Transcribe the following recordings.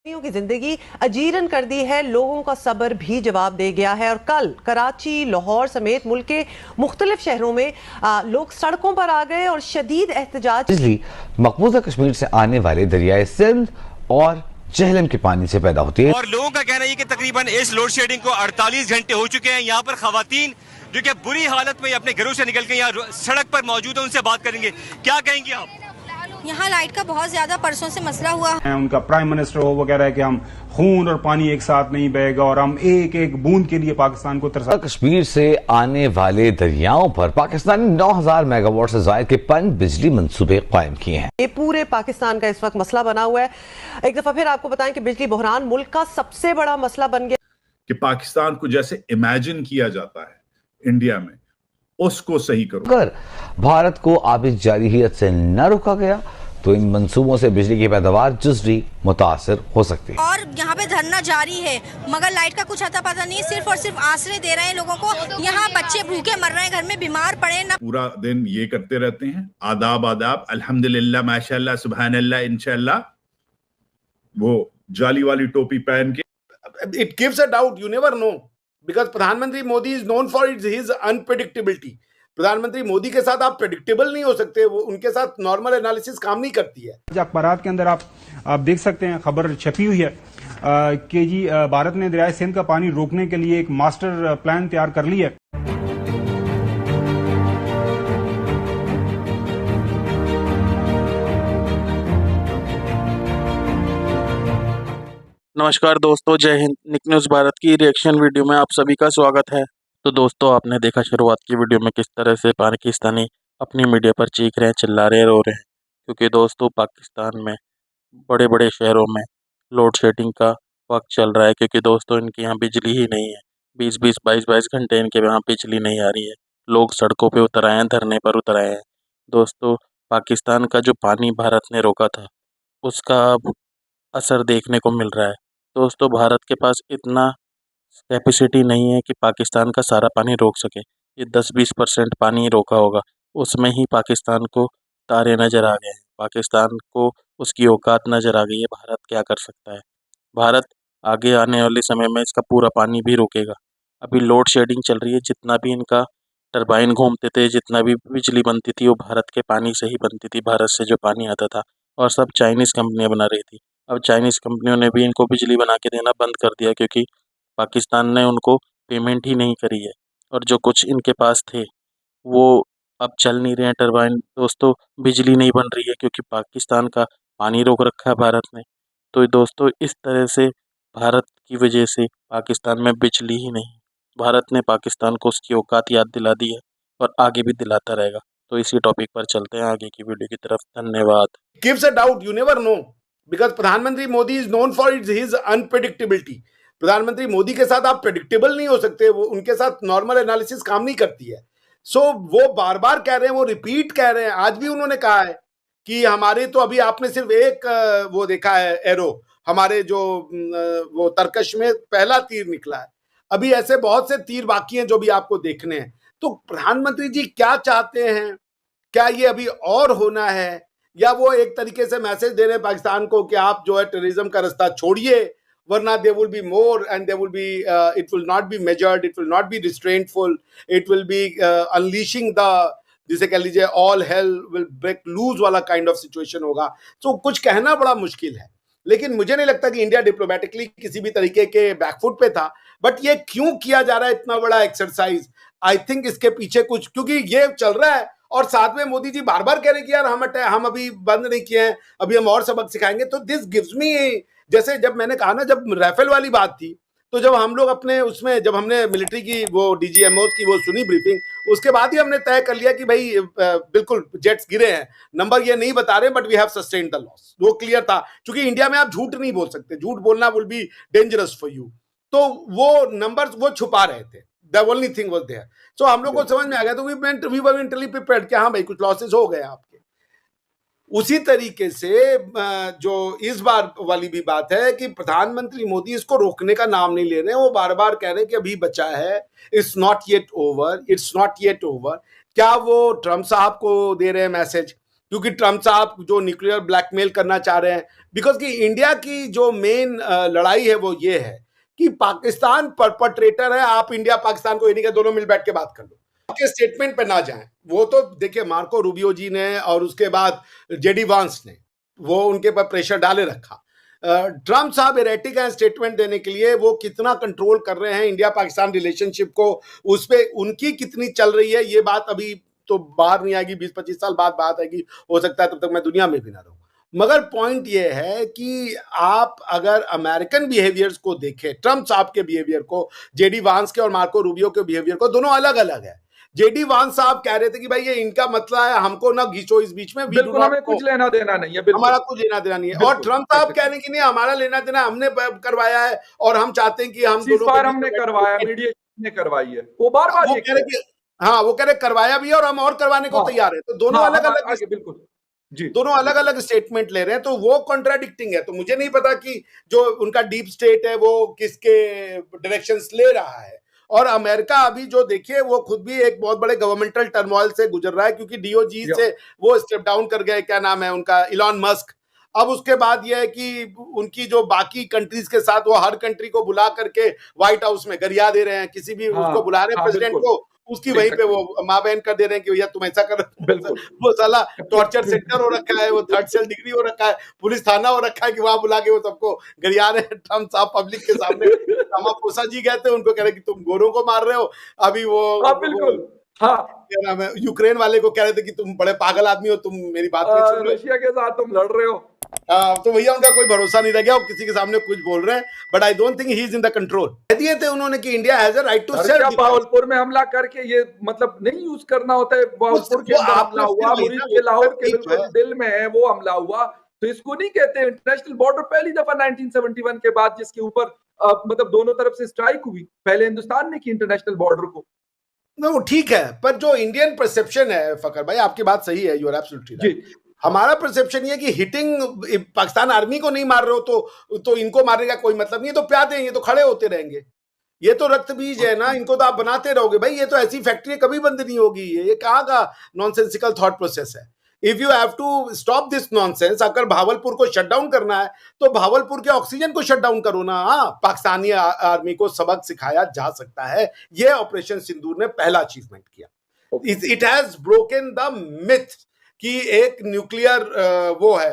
की जिंदगी अजीरन कर दी है, लोगों का सब्र भी जवाब दे गया है। और कल कराची, लाहौर समेत मुल्क के मुख्तलिफ शहरों में लोग सड़कों पर आ गए और शदीद एहतजाज। बिजली मकबूजा कश्मीर से आने वाले दरियाए सिंध और झेलम के पानी से पैदा होती है और लोगों का कहना है कि तकरीबन इस लोड शेडिंग को 48 घंटे हो चुके हैं। यहाँ पर खवातीन जो कि बुरी हालत में अपने घरों से निकल के यहाँ सड़क पर मौजूद है, उनसे बात करेंगे। क्या कहेंगे आप? यहाँ लाइट का बहुत ज्यादा परसों से मसला हुआ है। उनका प्राइम मिनिस्टर हो वो कह रहा है कि हम खून और पानी एक साथ नहीं बहेगा और हम एक एक बूंद के लिए पाकिस्तान को तरसा। कश्मीर से आने वाले दरियाओं पर पाकिस्तान ने 9000 मेगावाट से ज्यादा के पन बिजली मंसूबे कायम किए हैं। ये पूरे पाकिस्तान का इस वक्त मसला बना हुआ है। एक दफा फिर आपको बताएं कि बिजली बहरान मुल्क का सबसे बड़ा मसला बन गया कि पाकिस्तान को जैसे इमेजिन किया जाता है इंडिया में, उसको सही करो। अगर भारत को आबिद जारहियत से न रोका गया तो इन मंसूबों से बिजली की पैदावार जुजवी मुतासर हो सकती है। और यहाँ पे धरना जारी है, मगर लाइट का कुछ अता पता नहीं, सिर्फ और सिर्फ आश्रय दे रहे हैं लोगों को। यहाँ बच्चे भूखे मर रहे हैं, घर में बीमार पड़े ना। पूरा दिन ये करते रहते हैं, आदाब आदाब, अल्हम्दुलिल्लाह, माशाअल्लाह, सुभानअल्लाह, इंशाअल्लाह, वो जाली वाली टोपी पहन के। It gives a doubt, you never know, because प्रधानमंत्री Modi is known for his unpredictability. प्रधानमंत्री मोदी के साथ आप प्रेडिक्टेबल नहीं हो सकते, वो उनके साथ नॉर्मल एनालिसिस काम नहीं करती है। अखबारात के अंदर आप देख सकते हैं, खबर छपी हुई है कि जी भारत ने दरियाए सिंध का पानी रोकने के लिए एक मास्टर प्लान तैयार कर लिया है। नमस्कार दोस्तों, जय हिंद। निक न्यूज़ भारत की रिएक्शन वीडियो में आप सभी का स्वागत है। तो दोस्तों, आपने देखा शुरुआत की वीडियो में किस तरह से पाकिस्तानी अपनी मीडिया पर चीख रहे हैं, चिल्ला रहे हैं, रो रहे हैं, क्योंकि दोस्तों पाकिस्तान में बड़े बड़े शहरों में लोड शेडिंग का वक्त चल रहा है, क्योंकि दोस्तों इनके यहाँ बिजली ही नहीं है। 20-20, 22-22 घंटे इनके यहाँ बिजली नहीं आ रही है। लोग सड़कों पर उतर आए हैं, धरने पर उतर आए हैं। दोस्तों, पाकिस्तान का जो पानी भारत ने रोका था उसका अब असर देखने को मिल रहा है। दोस्तों, भारत के पास इतना कैपेसिटी नहीं है कि पाकिस्तान का सारा पानी रोक सके। ये 10-20% पानी रोका होगा, उसमें ही पाकिस्तान को तारे नज़र आ गए हैं। पाकिस्तान को उसकी औकात नज़र आ गई है, भारत क्या कर सकता है। भारत आगे आने वाले समय में इसका पूरा पानी भी रोकेगा। अभी लोड शेडिंग चल रही है, जितना भी इनका टरबाइन घूमते थे, जितना भी बिजली बनती थी, वो भारत के पानी से ही बनती थी, भारत से जो पानी आता था, और सब चाइनीज़ कंपनियाँ बना रही थी। अब चाइनीज़ कंपनियों ने भी इनको बिजली बना के देना बंद कर दिया, क्योंकि पाकिस्तान ने उनको पेमेंट ही नहीं करी है, और जो कुछ इनके पास थे वो अब चल नहीं रहे हैं टरबाइन। दोस्तों, बिजली नहीं बन रही है क्योंकि पाकिस्तान का पानी रोक रखा है भारत ने। तो दोस्तों, इस तरह से भारत की वजह से पाकिस्तान में बिजली ही नहीं। भारत ने पाकिस्तान को उसकी औकात याद दिला दी है और आगे भी दिलाता रहेगा। तो इसी टॉपिक पर चलते हैं आगे की वीडियो की तरफ। धन्यवाद। Gives a doubt, you never know, because प्रधानमंत्री Modi is known for his unpredictability. प्रधानमंत्री मोदी के साथ आप प्रेडिक्टेबल नहीं हो सकते, वो उनके साथ नॉर्मल एनालिसिस काम नहीं करती है। सो वो बार बार कह रहे हैं, वो रिपीट कह रहे हैं। आज भी उन्होंने कहा है कि हमारे तो अभी आपने सिर्फ एक वो देखा है एरो, हमारे जो वो तरकश में पहला तीर निकला है, अभी ऐसे बहुत से तीर बाकी हैं जो भी आपको देखने हैं। तो प्रधानमंत्री जी क्या चाहते हैं? क्या ये अभी और होना है, या वो एक तरीके से मैसेज दे रहे हैं पाकिस्तान को कि आप जो है टेररिज्म का रास्ता छोड़िए, वरना there will be more and there will be it will not be measured, it will not be restraintful, it will be unleashing the, जिसे कह लीजिए all hell will break loose वाला काइंड ऑफ सिचुएशन होगा। तो कुछ कहना बड़ा मुश्किल है, लेकिन मुझे नहीं लगता कि इंडिया डिप्लोमेटिकली किसी भी तरीके के बैकफुट पे था। बट ये क्यों किया जा रहा है इतना बड़ा एक्सरसाइज? आई थिंक इसके पीछे कुछ, क्योंकि ये चल रहा है और साथ में मोदी जी बार बार कह रहे हैं कि यार हम अभी बंद नहीं किए हैं, अभी हम और सबक सिखाएंगे। तो दिस गिव्स मी, जैसे जब मैंने कहा ना, जब राफेल वाली बात थी, तो जब हम लोग अपने उसमें, जब हमने मिलिट्री की वो डीजीएमओ की वो सुनी ब्रीफिंग, उसके बाद ही हमने तय कर लिया कि भाई बिल्कुल जेट्स गिरे हैं, नंबर ये नहीं बता रहे, but we have sustained the loss. वो क्लियर था, क्योंकि इंडिया में आप झूठ नहीं बोल सकते, झूठ बोलना will be dangerous for you. तो वो नंबर्स वो छुपा रहे थे, the only thing was there. So हम लोग को समझ में आ गया, तो वी वर मेंटली प्रिपेयर्ड कि हाँ भाई कुछ लॉसेस हो गए आपके। उसी तरीके से जो इस बार वाली भी बात है कि प्रधानमंत्री मोदी इसको रोकने का नाम नहीं ले रहे हैं, वो बार बार कह रहे हैं कि अभी बचा है, it's not yet over, it's not yet over. क्या वो ट्रम्प साहब को दे रहे हैं मैसेज? क्योंकि ट्रम्प साहब जो न्यूक्लियर ब्लैकमेल करना चाह रहे हैं, बिकॉज कि इंडिया की जो मेन लड़ाई है वो ये है कि पाकिस्तान परपट्रेटर है। आप इंडिया पाकिस्तान को ये नहीं कह, दोनों मिल बैठ के बात कर लो, आपके स्टेटमेंट पे ना जाएं। वो तो देखिए मार्को रूबियो जी ने और उसके बाद जेडी वांस ने वो उनके पर प्रेशर डाले रखा। ट्रम्प साहब एरेटिक है स्टेटमेंट देने के लिए, वो कितना कंट्रोल कर रहे हैं इंडिया पाकिस्तान रिलेशनशिप को, उस पे उनकी कितनी चल रही है ये बात अभी तो बाहर नहीं आएगी, 20-25 साल बाद बात आएगी, हो सकता है तब तक मैं दुनिया में भी ना रहूं। मगर पॉइंट ये है कि आप अगर अमेरिकन बिहेवियर्स को देखें, ट्रम्प साहब के बिहेवियर को, जेडी वांस के और मार्को रूबियो के बिहेवियर को, दोनों अलग अलग है। जेडी वांस साहब कह रहे थे कि भाई ये इनका मसला है, हमको ना घिसो इस बीच में, बिल्कुल हमें कुछ लेना देना नहीं है, हमारा कुछ लेना देना नहीं है। और ट्रम्प साहब कह रहे हैं कि नहीं हमारा लेना देना, हमने करवाया है और हम चाहते हैं कि हम दोनों हमने करवाया, मीडिएशन ने करवाई है, वो बार-बार वो कह रहे कि हाँ, वो कह रहे करवाया भी है और हम और करवाने को तैयार है। तो दोनों अलग अलग, बिल्कुल जी, दोनों अलग अलग स्टेटमेंट ले रहे हैं, तो वो कॉन्ट्राडिक्टिंग है। तो मुझे नहीं पता कि जो उनका डीप स्टेट है वो किसके डायरेक्शंस ले रहा है। और अमेरिका अभी जो देखिए वो खुद भी एक बहुत बड़े गवर्नमेंटल टर्मोइल से गुजर रहा है, क्योंकि डीओजी से वो स्टेप डाउन कर गए, क्या नाम है उनका, इलॉन मस्क। अब उसके बाद यह है कि उनकी जो बाकी कंट्रीज के साथ वो हर कंट्री को बुला करके व्हाइट हाउस में गरिया दे रहे हैं, किसी भी उसको बुला रहे हैं प्रेसिडेंट को, उसकी वहीं पे वो माँ बहन कर दे रहे हैं कि भैया तुम ऐसा कर, वो साला टॉर्चर सेंटर हो रखा है, वो 3rd सेल डिग्री हो रखा है, पुलिस थाना हो रखा है कि वहां बुला के वो सबको गरिया रहे हैं। ट्रम्प साहब पब्लिक के सामने रामापोसा जी गए थे, उनको कह रहे कि तुम गोरों को मार रहे हो। अभी वो बिल्कुल क्या नाम है, यूक्रेन वाले को कह रहे थे कि तुम बड़े पागल आदमी हो, तुम मेरी बात नहीं सुन रहे, रशिया के साथ तुम लड़ रहे हो। तो भैया उनका कोई भरोसा नहीं रह गया, वो किसी के सामने कुछ बोल रहे हैं, but I don't think he is in the control. कह दिए थे उन्होंने कि India has a right to self. Bahawalpur में हमला करके ये मतलब नहीं यूज करना होता है, भावलपुर के अंदर हमला हुआ, मुरीद के लाहौर के बिल्कुल दिल में है वो हमला हुआ, तो इसको नहीं कहते इंटरनेशनल बॉर्डर। पहली दफा 1971 के बाद जिसके ऊपर मतलब दोनों तरफ से स्ट्राइक हुई, पहले हिंदुस्तान ने की इंटरनेशनल बॉर्डर को। नो ठीक है, पर जो इंडियन परसेप्शन है फकर भाई, आपकी बात सही है, यू आर एब्सोल्युटली राइट। हमारा परसेप्शन ये कि हिटिंग पाकिस्तान आर्मी को नहीं मार रहे हो तो इनको मारने का कोई मतलब नहीं है, तो प्यार देंगे, तो खड़े होते रहेंगे। ये तो रक्त बीज है ना, इनको तो आप बनाते रहोगे भाई, ये तो ऐसी फैक्ट्री कभी बंद नहीं होगी। ये कहाँ का नॉनसेंसिकल थॉट प्रोसेस है। If you have to stop this nonsense, अगर भावलपुर को शट डाउन करना है तो भावलपुर के ऑक्सीजन को शट डाउन करो ना। हाँ, पाकिस्तानी आर्मी को सबक सिखाया जा सकता है, ये ऑपरेशन सिंदूर ने पहला अचीवमेंट किया। It has broken the myth कि एक न्यूक्लियर वो है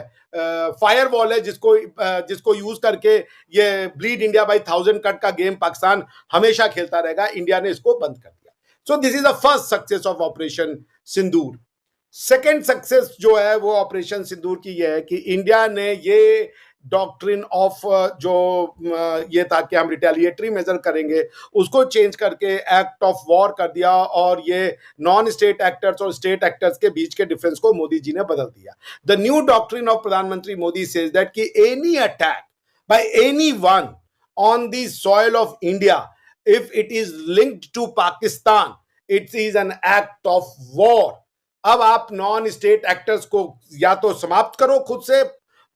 फायर वॉल है जिसको यूज करके ये ब्लीड इंडिया बाय 1000 कट का गेम पाकिस्तान हमेशा खेलता रहेगा। इंडिया ने इसको बंद कर दिया। So this is the first success of operation Sindoor. Second success जो है वो ऑपरेशन सिंदूर की ये है कि इंडिया ने ये डॉक्ट्रिन ऑफ जो ये था कि हम रिटेलिएटरी मेजर करेंगे, उसको चेंज करके एक्ट ऑफ वॉर कर दिया, और ये नॉन स्टेट एक्टर्स और स्टेट एक्टर्स के बीच के डिफरेंस को मोदी जी ने बदल दिया। द न्यू डॉक्ट्रिन ऑफ प्रधानमंत्री मोदी सेज दैट कि any attack by anyone on the soil of India, if it is linked to Pakistan, it is an act of war. अब आप नॉन स्टेट एक्टर्स को या तो समाप्त करो, खुद से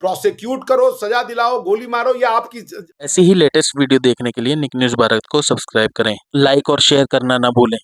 प्रोसिक्यूट करो, सजा दिलाओ, गोली मारो, या आपकी। ऐसी ही लेटेस्ट वीडियो देखने के लिए निक न्यूज़ भारत को सब्सक्राइब करें, लाइक और शेयर करना ना भूलें।